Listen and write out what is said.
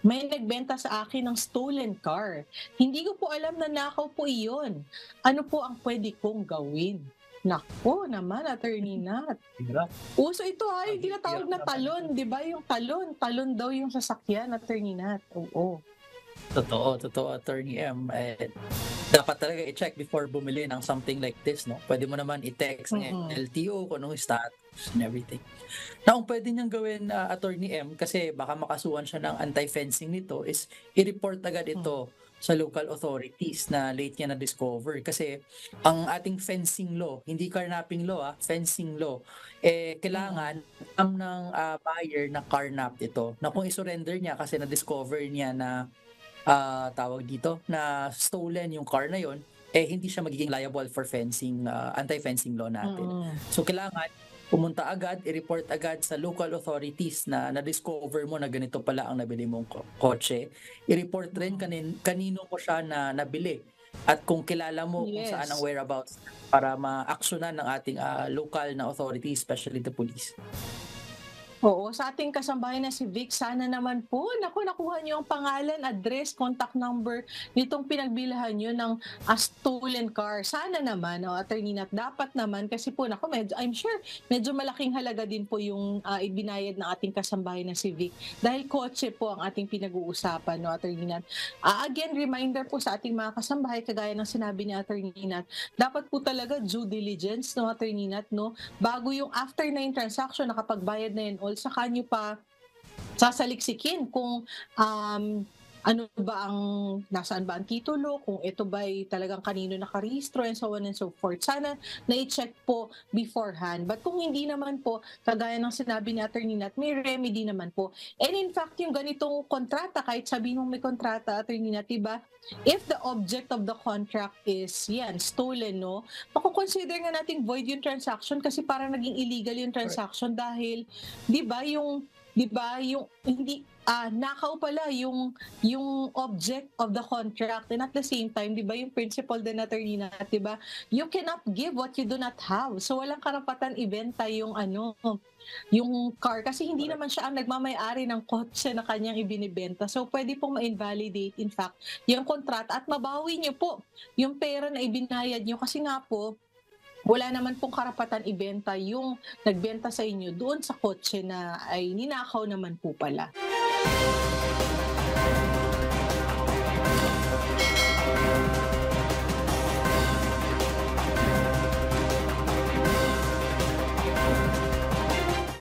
May nagbenta sa akin ng stolen car. Hindi ko po alam na nakaw po iyon. Ano po ang pwede kong gawin? Naku naman, Attorney Nat. Hirap, Uso ito ang yung tinatawag hirap na naman ito. talon, di ba? Yung talon, talon daw yung sasakyan, Attorney Nat. Oo. Totoo, totoo, Attorney M. Dapat talaga i-check before bumili ng something like this, no? Pwede mo naman i-text ng Mm-mm. LTO kung anong status and everything. Now, ang pwede niyang gawin, Attorney M, kasi baka makasuhan siya ng anti-fencing nito, is i-report agad Mm. ito sa local authorities na late niya na-discover. Kasi ang ating fencing law, hindi carnapping law, fencing law, Mm. kailangan ng buyer na carnap ito. Na kung isurrender niya kasi na-discover niya na tawag dito, na stolen yung car na yon, hindi siya magiging liable for fencing, anti-fencing law natin. Mm. So kailangan pumunta agad, i-report agad sa local authorities na na-discover mo na ganito pala ang nabili mong kotse. I-report rin Mm. kanino mo siya na nabili at kung kilala mo kung saan ang Yes. whereabouts para ma-aksyonan ng ating local na authorities, especially the police. Oo, sa ating kasambahay na si Vic, sana naman po, naku, nakuha niyo ang pangalan, address, contact number nitong pinagbilhan niyo ng stolen car. Sana naman, Attorney Nat, dapat naman kasi po, naku, medyo, I'm sure, medyo malaking halaga din po yung ibinayad ng ating kasambahay na si Vic. Dahil kotse po ang ating pinag-uusapan, no, Attorney Nat. Again, reminder po sa ating mga kasambahay, kagaya ng sinabi ni Attorney Nat, dapat po talaga due diligence, no, Attorney Nat, no, bago yung after na yung transaction, nakapagbayad na yun all, saka nyo pa sasaliksikin kung ano ba ang, nasaan ba ang titulo, kung ito ba'y talagang kanino nakarehistro, and so on and so forth. Sana na-check po beforehand. But kung hindi naman po, kagaya ng sinabi ni Attorney Nat, may remedy naman po. And in fact, yung ganitong kontrata, kahit sabihin mong may kontrata, Attorney Nat, diba, if the object of the contract is, yan, stolen, no, makukonsider nga nating void yung transaction kasi parang naging illegal yung Correct. transaction dahil, di ba, yung hindi, nakaw pala yung object of the contract, and at the same time, 'di ba, yung principle din, Attorney Nat, 'di ba? You cannot give what you do not have. So walang karapatan ibenta yung yung car kasi hindi Correct. naman siya ang nagmamay-ari ng kotse na kanyang ibinebenta. So pwede pong ma-invalidate in fact yung kontrata at mabawi niyo po yung pera na ibinayad niyo kasi nga po wala naman pong karapatan ibenta yung nagbenta sa inyo doon sa kotse na ay ninakaw naman po pala.